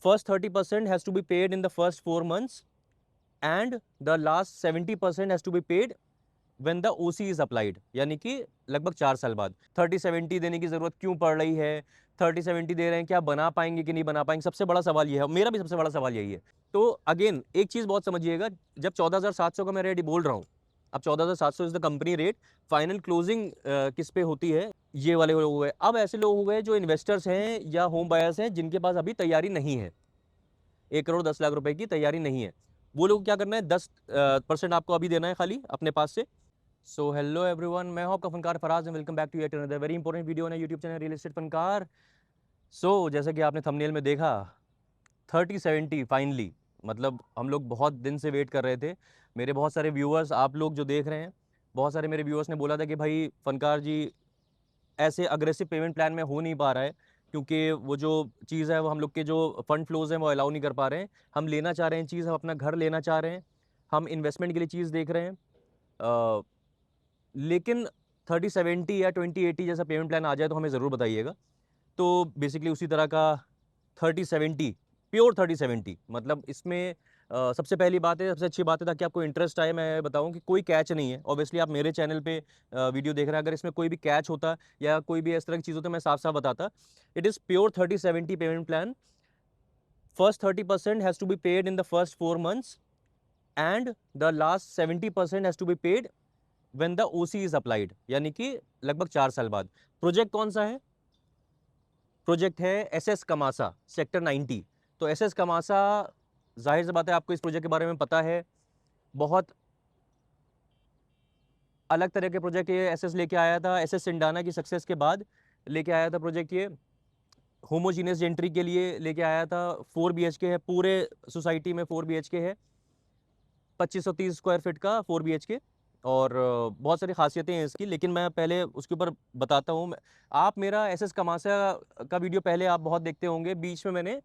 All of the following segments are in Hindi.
First 30% has to be paid in the first 4 months and the last 70% has to be paid when the OC is applied, यानी कि लगभग 4 साल बाद। 30-70 देने की जरूरत क्यों पड़ रही है, 30-70 दे रहे हैं, क्या बना पाएंगे कि नहीं बना पाएंगे, सबसे बड़ा सवाल ये है, मेरा भी सबसे बड़ा सवाल यही है। तो अगेन एक चीज बहुत समझिएगा, जब 14,700 का मैं रेट बोल रहा हूँ, अब 14,700 is the company rate, final closing किस पे होती है, ये वाले लोग हो गए। अब ऐसे लोग हो गए जो इन्वेस्टर्स हैं या होम बायर्स हैं जिनके पास अभी तैयारी नहीं है, 1 करोड़ 10 लाख रुपए की तैयारी नहीं है, वो लोग क्या करना है, 10% आपको अभी देना है खाली अपने पास से। सो हेलो एवरीवन, मैं हूं आपका Fankaar Faraz and welcome back to yet another very important video on YouTube channel real estate Fankaar. So जैसे कि आपने थंबनेल में देखा, 30-70 फाइनली, मतलब हम लोग बहुत दिन से वेट कर रहे थे। मेरे बहुत सारे व्यूअर्स, आप लोग जो देख रहे हैं, बहुत सारे मेरे व्यूअर्स ने बोला था कि भाई फनकार जी ऐसे अग्रेसिव पेमेंट प्लान में हो नहीं पा रहा है, क्योंकि वो जो चीज़ है वो हम लोग के जो फंड फ्लोज हैं वो अलाउ नहीं कर पा रहे हैं। हम लेना चाह रहे हैं चीज़, हम अपना घर लेना चाह रहे हैं, हम इन्वेस्टमेंट के लिए चीज़ देख रहे हैं, लेकिन 30-70 या 20-80 जैसा पेमेंट प्लान आ जाए तो हमें ज़रूर बताइएगा। तो बेसिकली उसी तरह का 30-70, प्योर 30-70, मतलब इसमें सबसे पहली बात है, सबसे अच्छी बात है, ताकि आपको इंटरेस्ट आए, मैं बताऊं कि कोई कैच नहीं है। ऑब्वियसली आप मेरे चैनल पे वीडियो देख रहे हैं, अगर इसमें कोई भी कैच होता या कोई भी इस तरह की चीज़ होती तो मैं साफ साफ बताता। It is pure 30-70 payment plan. First 30% has to be paid in the first 4 months and the last 70% has to be paid when the OC is applied, यानी कि लगभग 4 साल बाद। प्रोजेक्ट कौन सा है? प्रोजेक्ट है एसएस कमासा सेक्टर 90। तो एसएस कमासा, जाहिर सी बात है आपको इस प्रोजेक्ट के बारे में पता है, बहुत अलग तरह के प्रोजेक्ट ये एसएस लेके आया था। एसएस सिंडाना की सक्सेस के बाद लेके आया था प्रोजेक्ट, ये होमोजीनियस जेंट्री के लिए लेके आया था। 4 BHK है, पूरे सोसाइटी में 4 BHK है, 2530 स्क्वायर फीट का 4 BHK, और बहुत सारी खासियतें हैं इसकी, लेकिन मैं पहले उसके ऊपर बताता हूँ। आप मेरा एसएस कमासा का वीडियो पहले आप बहुत देखते होंगे, बीच में मैंने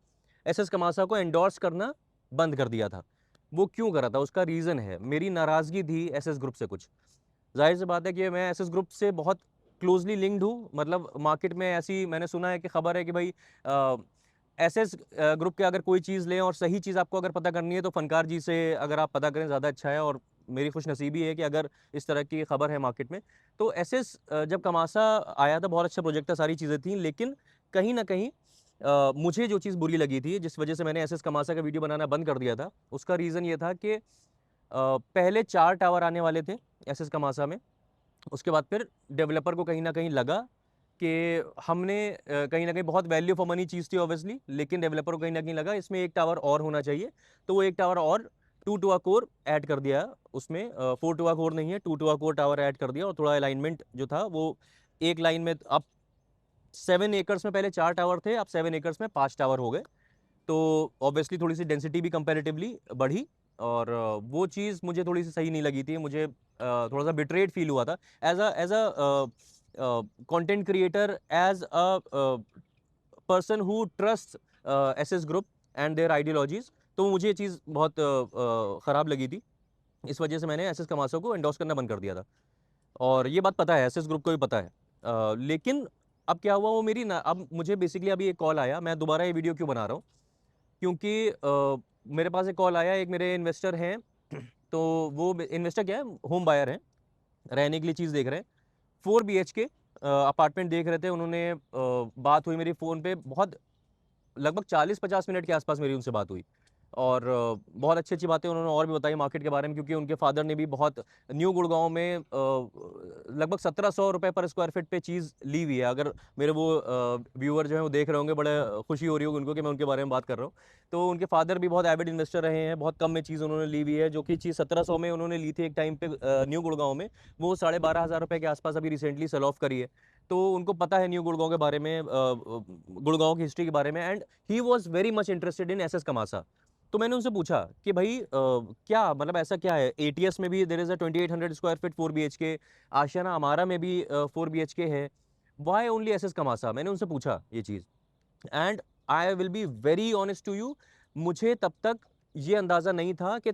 एसएस कमासा को एंडोर्स करना बंद कर दिया था। वो क्यों करा था, उसका रीज़न है, मेरी नाराज़गी थी एसएस ग्रुप से कुछ। जाहिर सी बात है कि मैं एसएस ग्रुप से बहुत क्लोजली लिंक्ड हूँ, मतलब मार्केट में ऐसी मैंने सुना है कि खबर है कि भाई एसएस ग्रुप के अगर कोई चीज़ लें और सही चीज़ आपको अगर पता करनी है तो फनकार जी से अगर आप पता करें ज़्यादा अच्छा है। और मेरी खुशनसीबी है कि अगर इस तरह की खबर है मार्केट में, तो एसएस जब कमासा आया था बहुत अच्छा प्रोजेक्ट था, सारी चीज़ें थी, लेकिन कहीं ना कहीं मुझे जो चीज़ बुरी लगी थी, जिस वजह से मैंने एसएस कमासा का वीडियो बनाना बंद कर दिया था, उसका रीज़न ये था कि पहले 4 टावर आने वाले थे एसएस कमासा में। उसके बाद फिर डेवलपर को कहीं ना कहीं लगा कि हमने कहीं ना कहीं बहुत वैल्यू फॉर मनी चीज़ थी ऑब्वियसली, लेकिन डेवलपर को कहीं ना कहीं लगा इसमें एक टावर और होना चाहिए, तो वो एक टावर और 2 टू कोर ऐड कर दिया उसमें। 4 टू कोर नहीं है, 2 टू कोर टावर ऐड कर दिया, और थोड़ा अलाइनमेंट जो था वो एक लाइन में, अब 7 एकर्स में पहले 4 टावर थे, अब 7 एकर्स में 5 टावर हो गए। तो ऑब्वियसली थोड़ी सी डेंसिटी भी कंपैरेटिवली बढ़ी, और वो चीज़ मुझे थोड़ी सी सही नहीं लगी थी। मुझे थोड़ा सा बिट्रेड फील हुआ था as a content creator, as a person who trust SS group and their ideologies. तो मुझे ये चीज़ बहुत ख़राब लगी थी, इस वजह से मैंने एसएस कमासो को एंडोर्स करना बंद कर दिया था। और ये बात पता है, एसएस ग्रुप को भी पता है। लेकिन अब क्या हुआ, वो मेरी ना, अब मुझे बेसिकली अभी एक कॉल आया, मैं दोबारा ये वीडियो क्यों बना रहा हूँ, क्योंकि मेरे पास एक कॉल आया, एक मेरे इन्वेस्टर हैं, तो वो इन्वेस्टर क्या है, होम बायर हैं, रहने के लिए चीज़ देख रहे हैं, 4 BHK अपार्टमेंट देख रहे थे। उन्होंने बात हुई मेरी फ़ोन पे, बहुत लगभग 40-50 मिनट के आसपास मेरी उनसे बात हुई, और बहुत अच्छी अच्छी बातें उन्होंने और भी बताई मार्केट के बारे में, क्योंकि उनके फादर ने भी बहुत न्यू गुड़गांव में लगभग 1700 रुपये पर स्क्वायर फीट पे चीज़ ली हुई है। अगर मेरे वो व्यूअर जो है वो देख रहे होंगे, बड़े खुशी हो रही होगी उनको कि मैं उनके बारे में बात कर रहा हूँ। तो उनके फादर भी बहुत एविड इन्वेस्टर रहे हैं, बहुत कम में चीज़ उन्होंने ली हुई है, जो कि चीज़ 1700 में उन्होंने ली थी एक टाइम पे न्यू गुड़गांव में, वो 12,500 रुपये के आसपास अभी रिसेंटली सेल ऑफ करी है। तो उनको पता है न्यू गुड़गांव के बारे में, गुड़गांव की हिस्ट्री के बारे में, and he was very much interested in SS Kamasa. तो मैंने उनसे पूछा कि भाई क्या मतलब ऐसा क्या है, एटीएस में भी there is a 2800 square feet 4 BHK, आशियाना अमारा में भी 4 BHK है, वाई ओनली एसएस कमासा? मैंने उनसे पूछा ये चीज़, and I will be very honest to you, मुझे तब तक ये अंदाज़ा नहीं था कि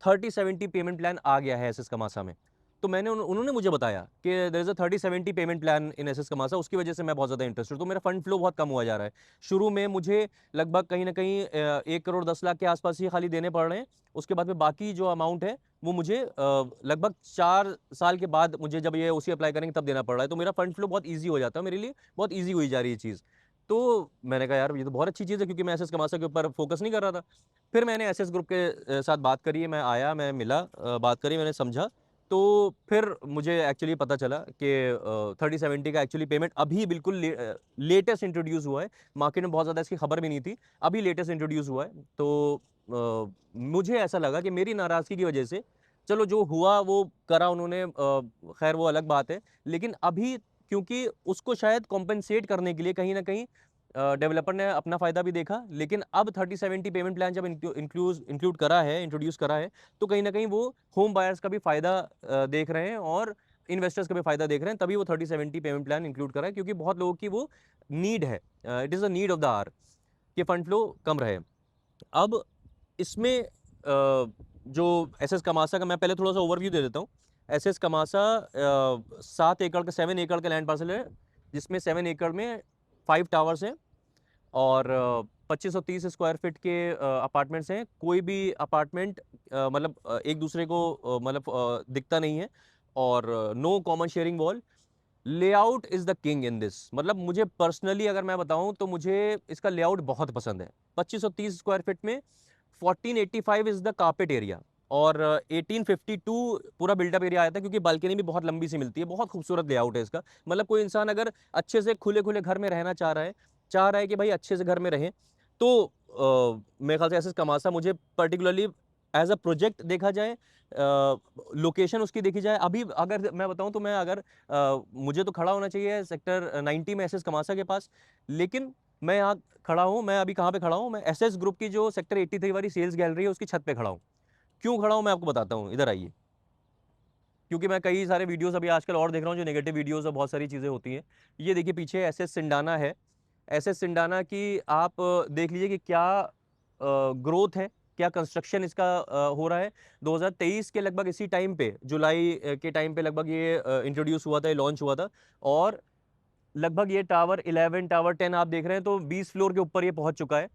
30-70 पेमेंट प्लान आ गया है एसएस कमासा में। तो उन्होंने मुझे बताया कि there is a 30-70 payment plan in SS Kamasa, उसकी वजह से मैं बहुत ज़्यादा इंटरेस्टेड हूँ। तो मेरा फंड फ्लो बहुत कम हुआ जा रहा है। शुरू में मुझे लगभग कहीं न कहीं 1 करोड़ 10 लाख के आस-पास ही खाली देने पड़ रहे हैं। उसके बाद में बाकी जो अमाउंट है वो मुझे लगभग 4 साल के बाद मुझे जब ये ओसी अप्लाई करेंगे तब देना पड़ रहा है। तो मेरा फंड फ्लो बहुत ईज़ी हो जाता है मेरे लिए, बहुत ईज़ी हुई जा रही है चीज़। तो मैंने कहा यार ये तो बहुत अच्छी चीज़ है, क्योंकि मैं एसएस कमासा के ऊपर फ़ोकस नहीं कर रहा था। फिर मैंने एसएस ग्रुप के साथ बात करी, मैं आया, मैं मिला, बात करी, मैंने समझा। तो फिर मुझे एक्चुअली पता चला कि 30-70 का एक्चुअली पेमेंट अभी बिल्कुल लेटेस्ट इंट्रोड्यूस हुआ है। मार्केट में बहुत ज़्यादा इसकी खबर भी नहीं थी, अभी लेटेस्ट इंट्रोड्यूस हुआ है। तो मुझे ऐसा लगा कि मेरी नाराज़गी की वजह से, चलो जो हुआ वो करा उन्होंने, खैर वो अलग बात है। लेकिन अभी क्योंकि उसको शायद कॉम्पेंसेट करने के लिए कहीं न कहीं डेवलपर ने अपना फ़ायदा भी देखा, लेकिन अब 30-70 पेमेंट प्लान जब इंक्लूड करा है, इंट्रोड्यूस करा है, तो कहीं न कहीं वो होम बायर्स का भी फ़ायदा देख रहे हैं और इन्वेस्टर्स का भी फ़ायदा देख रहे हैं, तभी वो 30-70 पेमेंट प्लान इंक्लूड करा है, क्योंकि बहुत लोगों की वो नीड है। It is a need of the hour कि फंड फ्लो कम रहे। अब इसमें जो एसएस कमासा का मैं पहले थोड़ा-सा ओवरव्यू दे देता हूँ। एसएस कमासा 7 एकड़ का 7 एकड़ का लैंड पार्सल है, जिसमें 7 एकड़ में 5 टावर्स हैं और 2530 स्क्वायर फीट के अपार्टमेंट्स हैं। कोई भी अपार्टमेंट मतलब एक दूसरे को मतलब दिखता नहीं है, और no common sharing wall. Layout is the king in this. मतलब मुझे पर्सनली अगर मैं बताऊँ तो मुझे इसका लेआउट बहुत पसंद है। 2530 स्क्वायर फीट में 1485 इज़ द कार्पेट एरिया, और 1852 पूरा बिल्डअप एरिया आया था, क्योंकि बालकनी भी बहुत लंबी सी मिलती है। बहुत खूबसूरत लेआउट है इसका। मतलब कोई इंसान अगर अच्छे से खुले-खुले घर में रहना चाह रहा है कि भाई अच्छे से घर में रहें, तो मेरे ख्याल से एसएस कमासा मुझे पर्टिकुलरली एज़ अ प्रोजेक्ट देखा जाए, लोकेशन उसकी देखी जाए, अभी अगर मैं बताऊँ तो मैं अगर मुझे तो खड़ा होना चाहिए सेक्टर 90 में एसएस कमासा के पास, लेकिन मैं यहाँ खड़ा हूँ, मैं अभी कहाँ पे खड़ा हूँ, मैं एसएस ग्रुप की जो सेक्टर 83 वाली सेल्स गैलरी है उसकी छत पे खड़ा हूँ। क्यों खड़ा हूँ मैं आपको बताता हूँ, इधर आइए। क्योंकि मैं कई सारे वीडियोज़ अभी आजकल और देख रहा हूँ जो नेगेटिव वीडियोज़ और बहुत सारी चीज़ें होती हैं। ये देखिए पीछे एसएस सिंडाना है। एसएस सिंडाना की आप देख लीजिए कि क्या ग्रोथ है, क्या कंस्ट्रक्शन इसका हो रहा है। 2023 के लगभग इसी टाइम पे, जुलाई के टाइम पे लगभग ये इंट्रोड्यूस हुआ था, ये लॉन्च हुआ था, और लगभग ये टावर 11, टावर 10 आप देख रहे हैं, तो 20 फ्लोर के ऊपर ये पहुंच चुका है।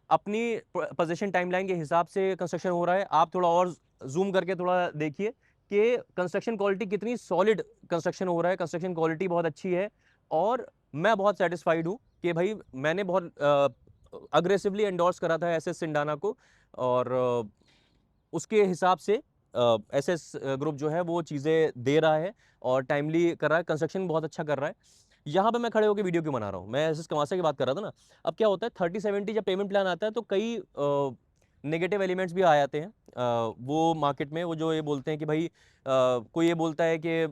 अपनी पोजीशन टाइमलाइन के हिसाब से कंस्ट्रक्शन हो रहा है। आप थोड़ा और जूम करके थोड़ा देखिए कि कंस्ट्रक्शन क्वालिटी कितनी सॉलिड कंस्ट्रक्शन हो रहा है, कंस्ट्रक्शन क्वालिटी बहुत अच्छी है, और मैं बहुत सेटिस्फाइड हूँ कि भाई मैंने बहुत अग्रेसिवली एंडोर्स करा था एसएस सिंडाना को, और उसके हिसाब से एसएस ग्रुप जो है वो चीज़ें दे रहा है और टाइमली कर रहा है, कंस्ट्रक्शन बहुत अच्छा कर रहा है। यहाँ पे मैं खड़े होकर वीडियो क्यों बना रहा हूँ, मैं एसएस कमासा की बात कर रहा था ना। अब क्या होता है 30-70 जब पेमेंट प्लान आता है तो कई नेगेटिव एलिमेंट्स भी आ जाते हैं वो मार्केट में, वो जो ये बोलते हैं कि भाई कोई ये बोलता है कि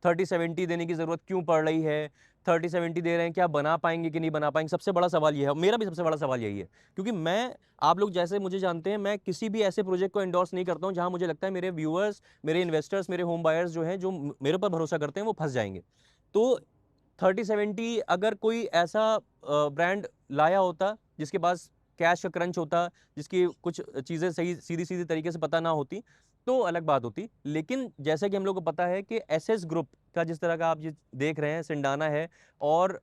30-70 देने की ज़रूरत क्यों पड़ रही है, 30-70 दे रहे हैं, क्या बना पाएंगे कि नहीं बना पाएंगे। सबसे बड़ा सवाल ये है, मेरा भी सबसे बड़ा सवाल यही है, क्योंकि मैं, आप लोग जैसे मुझे जानते हैं, मैं किसी भी ऐसे प्रोजेक्ट को एंडोर्स नहीं करता हूँ जहाँ मुझे लगता है मेरे व्यूअर्स, मेरे इन्वेस्टर्स, मेरे होम बायर्स जो हैं, जो मेरे ऊपर भरोसा करते हैं, वो फंस जाएंगे। तो 30-70 अगर कोई ऐसा ब्रांड लाया होता जिसके पास कैश का क्रंच होता, जिसकी कुछ चीज़ें सही सीधी-सीधी तरीके से पता ना होती, तो अलग बात होती। लेकिन जैसे कि हम लोग को पता है कि एसएस ग्रुप का जिस तरह का आप ये देख रहे हैं, सिंडाना है, और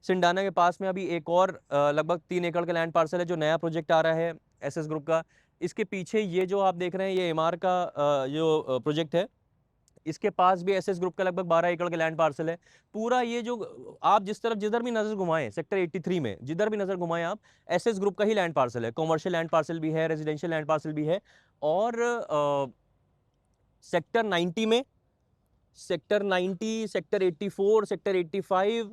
सिंडाना के पास में अभी एक और लगभग 3 एकड़ का लैंड पार्सल है जो नया प्रोजेक्ट आ रहा है एसएस ग्रुप का। इसके पीछे ये जो आप देख रहे हैं, ये एमआर का जो प्रोजेक्ट है, इसके पास भी एसएस ग्रुप का लगभग 12 एकड़ का लैंड पार्सल है। पूरा ये जो आप जिस तरफ जिधर भी नजर घुमाएं सेक्टर 83 में, जिधर भी नजर घुमाएं आप, एसएस ग्रुप का ही लैंड पार्सल है। कॉमर्शियल लैंड पार्सल भी है, रेजिडेंशियल लैंड पार्सल भी है, और सेक्टर 90 में, सेक्टर 90, सेक्टर 84, सेक्टर 85,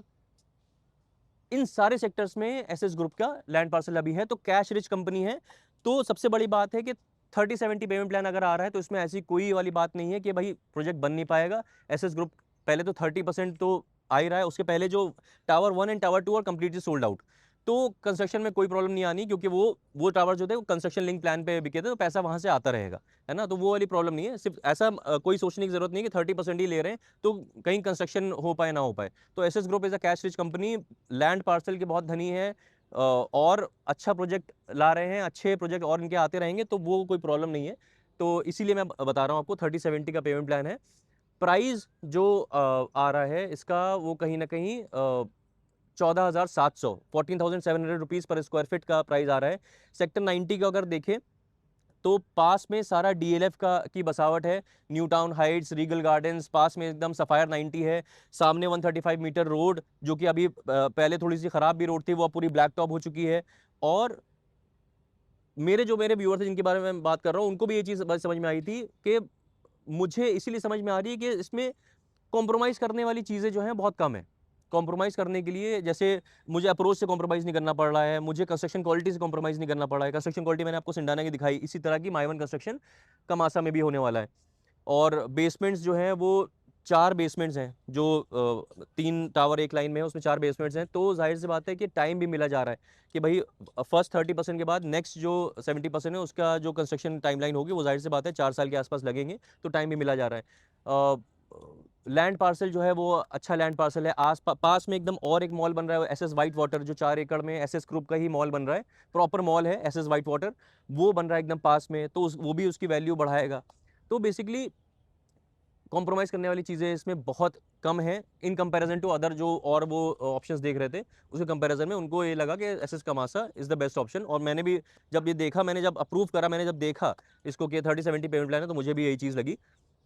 इन सारे सेक्टर्स में एसएस ग्रुप का लैंड पार्सल अभी है। तो कैश रिच कंपनी है। तो सबसे बड़ी बात है कि 30-70 पेमेंट प्लान अगर आ रहा है तो इसमें ऐसी कोई वाली बात नहीं है कि भाई प्रोजेक्ट बन नहीं पाएगा। एसएस ग्रुप पहले तो 30% तो आ ही रहा है, उसके पहले जो टावर 1 एंड टावर 2 और कंप्लीटली सोल्ड आउट। तो कंस्ट्रक्शन में कोई प्रॉब्लम नहीं आनी, क्योंकि वो टावर जो थे वो कंस्ट्रक्शन लिंक प्लान पे बिके थे, तो पैसा वहां से आता रहेगा, है ना। तो वो वाली प्रॉब्लम नहीं है। सिर्फ ऐसा कोई सोचने की जरूरत नहीं है कि 30% ही ले रहे हैं तो कहीं कंस्ट्रक्शन हो पाए ना हो पाए। तो SS group is a cash rich company, land parcel के बहुत धनी है, और अच्छा प्रोजेक्ट ला रहे हैं, अच्छे प्रोजेक्ट और इनके आते रहेंगे, तो वो कोई प्रॉब्लम नहीं है। तो इसीलिए मैं बता रहा हूँ आपको 30-70 का पेमेंट प्लान है। प्राइस जो आ रहा है इसका वो कहीं ना कहीं 14,700 14,700 रुपीज़ पर स्क्वायर फीट का प्राइस आ रहा है। सेक्टर 90 का अगर देखें तो पास में सारा डीएलएफ का की बसावट है। New town heights, regal gardens, पास में एकदम सफायर 90 है। सामने 135 मीटर रोड, जो कि अभी पहले थोड़ी सी खराब भी रोड थी, वो पूरी ब्लैक टॉप हो चुकी है। और मेरे व्यूअर थे जिनके बारे में मैं बात कर रहा हूँ, उनको भी ये चीज़ समझ में आई थी कि मुझे इसीलिए समझ में आ रही है कि इसमें कॉम्प्रोमाइज़ करने वाली चीज़ें जो हैं बहुत कम है। कॉम्प्रोमाइज़ करने के लिए जैसे मुझे अप्रोच से कॉम्प्रोमाइज़ नहीं करना पड़ रहा है, मुझे कंस्ट्रक्शन क्वालिटी से कॉम्प्रोमाइज़ नहीं करना पड़ रहा है। कंस्ट्रक्शन क्वालिटी मैंने आपको सिंडाना की दिखाई, इसी तरह की माइवन कंस्ट्रक्शन कमासा में भी होने वाला है। और बेसमेंट्स जो हैं वो 4 बेसमेंट्स हैं, जो 3 टावर एक लाइन में है, उसमें 4 बेसमेंट्स हैं। तो ज़ाहिर-सी बात है कि टाइम भी मिला जा रहा है कि भई फर्स्ट 30% के बाद नेक्स्ट जो 70% है उसका जो कंस्ट्रक्शन टाइमलाइन होगी वो ज़ाहिर-सी बात है 4 साल के आस-पास लगेंगे, तो टाइम भी मिला जा रहा है। लैंड पार्सल जो है वो अच्छा लैंड पार्सल है। पास में एकदम और एक मॉल बन रहा है, एसएस व्हाइट वाटर, जो 4 एकड़ में एसएस ग्रुप का ही मॉल बन रहा है। प्रॉपर मॉल है एसएस व्हाइट वाटर, वो बन रहा है एकदम पास में, तो वो भी उसकी वैल्यू बढ़ाएगा। तो बेसिकली कॉम्प्रोमाइज़ करने वाली चीज़ें इसमें बहुत कम हैं इन कंपैरिजन टू अदर जो और वो ऑप्शंस देख रहे थे, उसके कंपैरिजन में उनको ये लगा कि एसएस कमासा इज़ द बेस्ट ऑप्शन। और मैंने भी जब ये देखा, मैंने जब अप्रूव करा, मैंने जब देखा इसको कि 30-70 पेमेंट प्लान है, तो मुझे भी यही चीज़ लगी।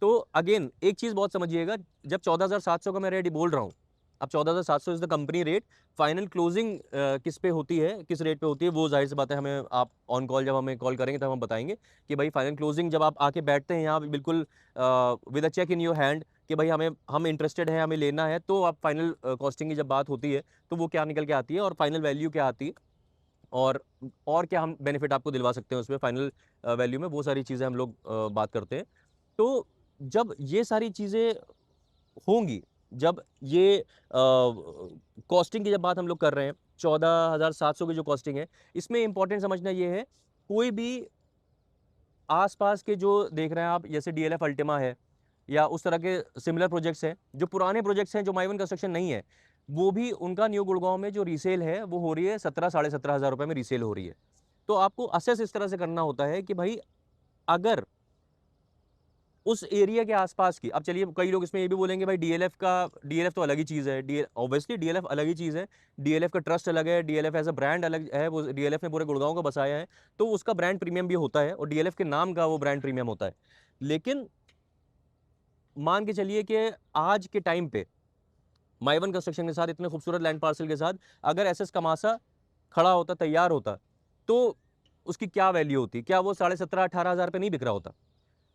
तो अगेन एक चीज़ बहुत समझिएगा, जब 14,700 का मैं रेट बोल रहा हूँ, अब 14,700 is the company rate. Final closing किस पे होती है, किस रेट पे होती है, वो ज़ाहिर सी बात है हमें आप ऑन कॉल जब हमें कॉल करेंगे तब हम बताएँगे कि भाई फाइनल क्लोजिंग जब आप आके बैठते हैं यहाँ बिल्कुल with a cheque in your hand कि भाई हम इंटरेस्टेड हैं, हमें लेना है, तो आप फाइनल कॉस्टिंग की जब बात होती है तो वो क्या निकल के आती है और फाइनल वैल्यू क्या आती है, और क्या हम बेनिफिट आपको दिलवा सकते हैं उसमें फाइनल वैल्यू में, वो सारी चीज़ें हम लोग बात करते हैं। तो जब ये सारी चीज़ें होंगी, जब ये कॉस्टिंग की जब बात हम लोग कर रहे हैं, 14,700 की जो कॉस्टिंग है, इसमें इंपॉर्टेंट समझना ये है, कोई भी आस-पास के जो देख रहे हैं आप, जैसे डीएलएफ अल्टिमा है या उस तरह के सिमिलर प्रोजेक्ट्स हैं, जो पुराने प्रोजेक्ट्स हैं, जो माइवन कंस्ट्रक्शन नहीं है, वो भी उनका न्यू गुड़गाँव में जो रीसेल है, वो हो रही है 17 साढ़े 17,000 रुपए में रीसेल हो रही है। तो आपको असेस इस तरह से करना होता है कि भाई अगर उस एरिया के आसपास की, अब चलिए कई लोग इसमें ये भी बोलेंगे भाई डीएलएफ तो अलग ही चीज़ है, डी ऑब्वियसली डीएलएफ अलग ही चीज़ है, डीएलएफ का ट्रस्ट अलग है, डीएलएफ एज़ अ ब्रांड अलग है, वो डीएलएफ ने पूरे गुड़गाँव को बसाया है, तो उसका ब्रांड प्रीमियम भी होता है और डीएलएफ के नाम का वो ब्रांड प्रीमियम होता है। लेकिन मान के चलिए कि आज के टाइम पे माइवन कंस्ट्रक्शन के साथ, इतने खूबसूरत लैंड पार्सल के साथ, अगर एसएस कमासा खड़ा होता, तैयार होता, तो उसकी क्या वैल्यू होती? क्या वो साढ़े 17-18,000 पे नहीं बिक रहा होता?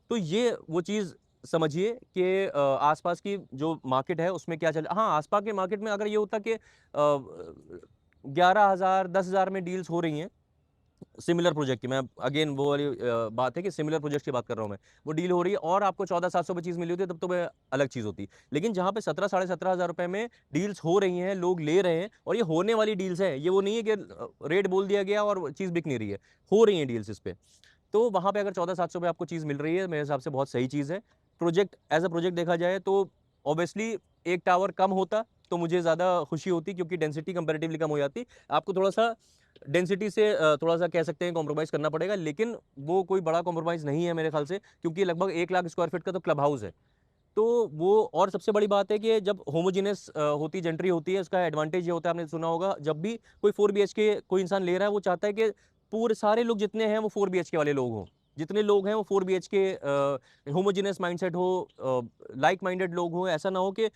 तो ये वो चीज़ समझिए कि आसपास की जो मार्केट है उसमें क्या चल, हाँ, आसपास के मार्केट में अगर ये होता कि 11,000 10,000 में डील्स हो रही हैं सिमिलर प्रोजेक्ट की, मैं अगेन वो वाली बात है कि सिमिलर प्रोजेक्ट की बात कर रहा हूँ मैं, वो डील हो रही है और आपको 14,700 पे चीज़ मिली होती है, तब तो वह अलग चीज़ होती। लेकिन जहाँ पे 17 साढ़े 17,000 रुपए में डील्स हो रही हैं, लोग ले रहे हैं और ये होने वाली डील्स हैं, ये वो नहीं है कि रेट बोल दिया गया और चीज़ बिक नहीं रही है, हो रही हैं डील्स इस पे। तो वहाँ पे अगर 14,700 पे आपको चीज़ मिल रही है, मेरे हिसाब से बहुत सही चीज़ है। प्रोजेक्ट एज़ अ प्रोजेक्ट देखा जाए तो ऑब्वियसली एक टावर कम होता तो मुझे ज़्यादा खुशी होती, क्योंकि डेंसिटी कंपैरेटिवली कम हो जाती। आपको थोड़ा-सा डेंसिटी से थोड़ा-सा कह सकते हैं कॉम्प्रोमाइज़ करना पड़ेगा, लेकिन वो कोई बड़ा कॉम्प्रोमाइज़ नहीं है मेरे ख्याल से, क्योंकि लगभग 1 लाख स्क्वायर फीट का तो क्लब हाउस है। तो वो, और सबसे बड़ी बात है कि जब होमोजेनियस होती जेंट्री होती है, उसका एडवांटेज ये होता है, आपने सुना होगा, जब भी कोई 4 बीएचके कोई इंसान ले रहा है, वो चाहता है कि पूरे सारे लोग जितने हैं वो 4 बीएचके वाले लोग हों। जितने लोग हैं वो 4 बीएचके होमोजेनियस माइंडसेट हो, लाइक माइंडेड लोग हों। ऐसा ना हो कि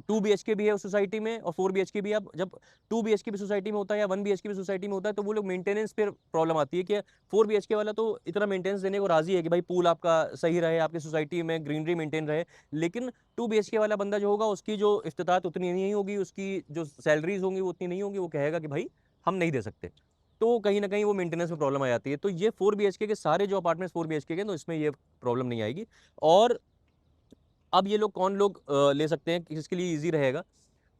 2 बीएचके भी है उस सोसाइटी में और 4 बीएचके भी है। अब जब 2 बीएचके भी सोसाइटी में होता है या 1 बीएचके भी सोसाइटी में होता है, तो वो लोग मेंटेनेंस पे प्रॉब्लम आती है कि 4 बीएचके वाला तो इतना मेंटेनेंस देने को राज़ी है कि भाई पूल आपका सही रहे, आपकी सोसाइटी में ग्रीनरी मेंटेन रहे। लेकिन 2 बीएचके वाला बंदा जो होगा, उसकी जो इस्तिताअत उतनी नहीं होगी, उसकी जो सैलरीज़ होंगी वो उतनी नहीं होंगी, वो कहेगा कि भाई हम नहीं दे सकते। तो कहीं न कहीं वो मेंटेनेंस में प्रॉब्लम आ जाती है। तो ये 4 बीएचके के सारे जो अपार्टमेंट्स 4 बीएचके के हैं, तो इसमें ये प्रॉब्लम नहीं आएगी। और अब ये लोग कौन लोग ले सकते हैं, किसके लिए ईज़ी रहेगा?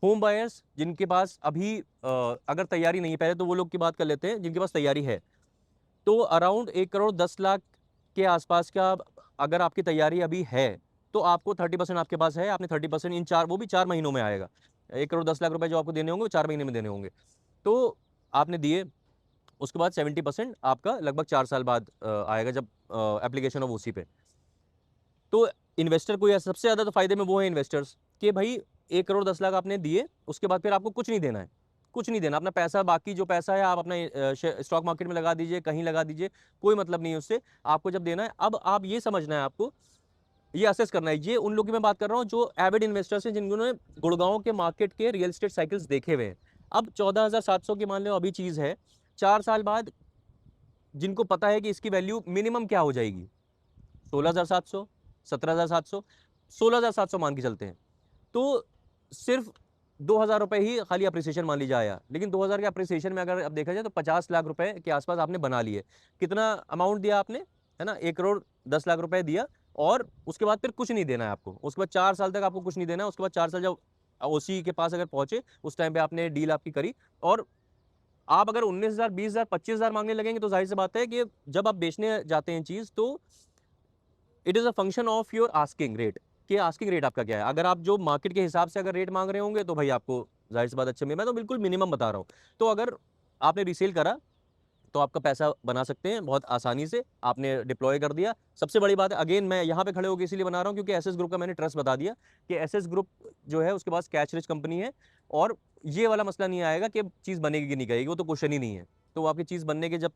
होम बायर्स जिनके पास अभी अगर तैयारी नहीं है, पहले तो वो लोग की बात कर लेते हैं जिनके पास तैयारी है। तो अराउंड 1 करोड़ 10 लाख के आसपास का अगर आपकी तैयारी अभी है, तो आपको 30% आपके पास है, आपने 30% इन 4, वो भी 4 महीनों में आएगा। 1 करोड़ 10 लाख रुपए जो आपको देने होंगे, वो 4 महीने में देने होंगे। तो आपने दिए, उसके बाद 70% आपका लगभग 4 साल बाद आएगा, जब एप्लीकेशन ऑफ ओसी पे। तो इन्वेस्टर को, या सबसे ज़्यादा तो फ़ायदे में वो है इन्वेस्टर्स, कि भाई 1 करोड़ 10 लाख आपने दिए, उसके बाद फिर आपको कुछ नहीं देना है, कुछ नहीं देना। अपना पैसा, बाकी जो पैसा है आप अपना स्टॉक मार्केट में लगा दीजिए, कहीं लगा दीजिए, कोई मतलब नहीं है उससे। आपको जब देना है, अब आप ये समझना है आपको, ये असेस करना है। ये उन लोगों की मैं बात कर रहा हूँ जो एविड इन्वेस्टर्स हैं, जिन्होंने गुड़गांव के मार्केट के रियल एस्टेट साइकिल्स देखे हुए हैं। अब 14,700 की मान लो अभी चीज़ है, 4 साल बाद जिनको पता है कि इसकी वैल्यू मिनिमम क्या हो जाएगी, 16,700, 17,700, 16,700 मान के चलते हैं, तो सिर्फ 2,000 रुपए ही खाली अप्रिसिएशन मान लीजिए आया। लेकिन 2,000 के अप्रिसिएशन में अगर अब देखा जाए तो 50 लाख रुपए के आसपास आपने बना लिए। कितना अमाउंट दिया आपने, है ना, 1 करोड़ 10 लाख रुपए दिया, और उसके बाद फिर कुछ नहीं देना है आपको। उसके बाद 4 साल तक आपको कुछ नहीं देना है। उसके बाद 4 साल जब ओसी के पास अगर पहुंचे, उस टाइम पे आपने डील आपकी करी, और आप अगर 19,000, 20,000, 25,000 मांगने लगेंगे, तो जाहिर सी बात है कि जब आप बेचने जाते हैं चीज, तो it is a function of your asking rate, कि आस्किंग रेट आपका क्या है। अगर आप जो मार्केट के हिसाब से अगर रेट मांग रहे होंगे, तो भाई आपको जाहिर सी बात अच्छे में, मैं तो बिल्कुल मिनिमम बता रहा हूँ। तो अगर आपने रीसेल करा, तो आपका पैसा बना सकते हैं बहुत आसानी से, आपने डिप्लॉय कर दिया। सबसे बड़ी बात है, अगेन मैं यहाँ पे खड़े होकर इसीलिए बना रहा हूँ क्योंकि एसएस ग्रुप का मैंने ट्रस्ट बता दिया कि एसएस ग्रुप जो है उसके पास कैश रिच कंपनी है, और ये वाला मसला नहीं आएगा कि चीज़ बनेगी कि नहीं करेगी, वो तो क्वेश्चन ही नहीं है। तो वो आपकी चीज़ बनने के जब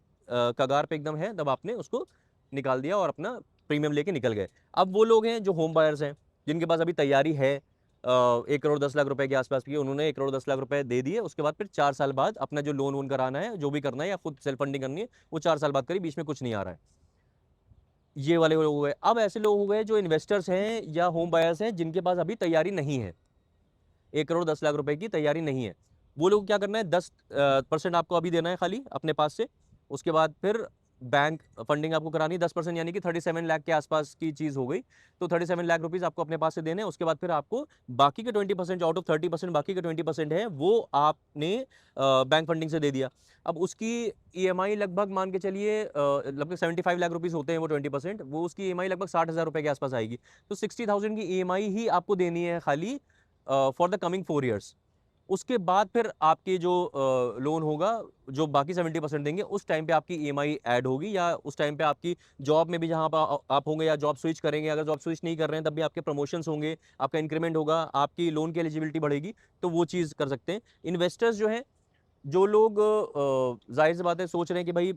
कगार पे एकदम है, तब आपने उसको निकाल दिया और अपना प्रीमियम लेके निकल गए। अब वो लोग हैं जो होम बायर्स हैं, जिनके पास अभी तैयारी है 1 करोड़ 10 लाख रुपए के आसपास की, उन्होंने 1 करोड़ 10 लाख रुपए दे दिए। उसके बाद फिर 4 साल बाद अपना जो लोन वोन कराना है, जो भी करना है, या खुद सेल्फ फंडिंग करनी है, वो 4 साल बाद करी, बीच में कुछ नहीं आ रहा है। ये वाले लोग हो गए। अब ऐसे लोग हो गए जो इन्वेस्टर्स हैं या होम बायर्स हैं, जिनके पास अभी तैयारी नहीं है, 1 करोड़ 10 लाख रुपए की तैयारी नहीं है। वो लोग क्या करना है, 10% आपको अभी देना है खाली अपने पास से। उसके बाद फिर बैंक फंडिंग आपको करानी है 10%, यानी कि 37 लाख के आसपास की चीज़ हो गई। तो 37 लाख रुपीज़ आपको अपने पास से देने हैं। उसके बाद फिर आपको बाकी के 20%, जो आउट ऑफ 30% बाकी के 20% है, वो आपने बैंक फंडिंग से दे दिया। अब उसकी ईएमआई लगभग मान के चलिए लगभग 75 लाख रुपीज़ होते हैं वो 20%, वो उसकी ईएमआई लगभग 60,000 रुपए के आसपास आएगी। तो 60,000 की ईएमआई ही आपको देनी है खाली फॉर द कमिंग 4 ईयर्स। उसके बाद फिर आपके जो लोन होगा, जो बाकी 70% देंगे, उस टाइम पे आपकी ईएमआई ऐड होगी, या उस टाइम पे आपकी जॉब में भी जहाँ पर आप होंगे, या जॉब स्विच करेंगे, अगर जॉब स्विच नहीं कर रहे हैं तब भी आपके प्रमोशंस होंगे, आपका इंक्रीमेंट होगा, आपकी लोन की एलिजिबिलिटी बढ़ेगी, तो वो चीज़ कर सकते हैं। इन्वेस्टर्स जो हैं, जो लोग जाहिर सी बात है सोच रहे हैं कि भाई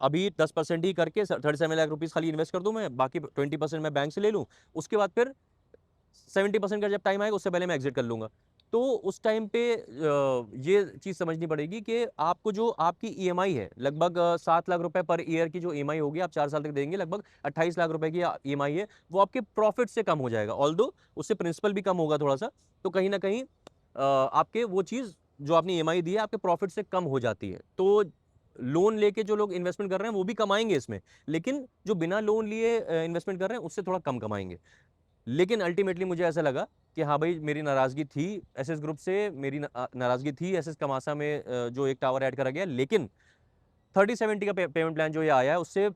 अभी 10% ही करके 37 लाख रुपीज़ खाली इन्वेस्ट कर दूं मैं, बाकी 20% मैं बैंक से ले लूं, उसके बाद फिर 70% का जब टाइम आएगा उससे पहले मैं एग्जिट कर लूंगा। तो उस टाइम पे ये चीज़ समझनी पड़ेगी कि आपको जो आपकी ईएमआई है, लगभग 7 लाख रुपए पर ईयर की जो ईएमआई होगी, आप 4 साल तक देंगे, लगभग 28 लाख रुपए की ईएमआई है, वो आपके प्रॉफिट से कम हो जाएगा। ऑल्दो उससे प्रिंसिपल भी कम होगा थोड़ा सा, तो कहीं ना कहीं आपके वो चीज़ जो आपने ईएमआई दी है, आपके प्रॉफिट से कम हो जाती है। तो लोन लेके जो लोग इन्वेस्टमेंट कर रहे हैं वो भी कमाएंगे इसमें, लेकिन जो बिना लोन लिए इन्वेस्टमेंट कर रहे हैं उससे थोड़ा कम कमाएंगे। लेकिन अल्टीमेटली मुझे ऐसा लगा कि हाँ भाई, मेरी नाराज़गी थी एसएस ग्रुप से, मेरी नाराज़गी थी एसएस कमासा में जो एक टावर ऐड करा गया, लेकिन 30/70 का पेमेंट प्लान जो ये आया है, उससे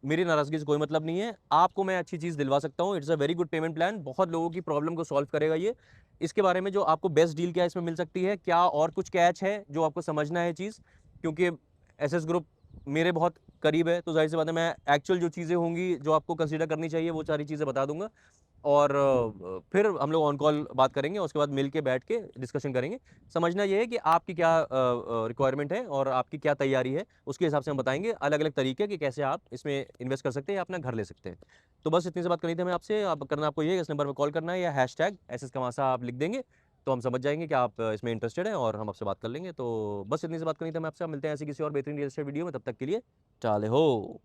मेरी नाराज़गी से कोई मतलब नहीं है। आपको मैं अच्छी चीज़ दिलवा सकता हूँ। It's a very good payment plan, बहुत लोगों की प्रॉब्लम को सॉल्व करेगा ये। इसके बारे में जो आपको बेस्ट डील क्या इसमें मिल सकती है, क्या और कुछ कैच है जो आपको समझना है चीज़, क्योंकि एसएस ग्रुप मेरे बहुत करीब है, तो जाहिर सी बात है मैं एक्चुअल जो चीज़ें होंगी जो आपको कंसीडर करनी चाहिए, वो सारी चीज़ें बता दूंगा। और फिर हम लोग ऑन कॉल बात करेंगे, उसके बाद मिल के बैठ के डिस्कशन करेंगे। समझना ये है कि आपकी क्या रिक्वायरमेंट है और आपकी क्या तैयारी है, उसके हिसाब से हम बताएंगे अलग अलग तरीके कि कैसे आप इसमें इन्वेस्ट कर सकते हैं या अपना घर ले सकते हैं। तो बस इतनी सी बात करनी थी हमें आपसे। आप करना आपको ये है, इस नंबर पर कॉल करना है या हैशटैग एसएस कमासा आप लिख देंगे, तो हम समझ जाएंगे कि आप इसमें इंटरेस्टेड हैं और हम आपसे बात कर लेंगे। तो बस इतनी सी बात करनी थी हमें आपसे। आप मिलते हैं ऐसी किसी और बेहतरीन रियल एस्टेट वीडियो में, तब तक के लिए चाले हो।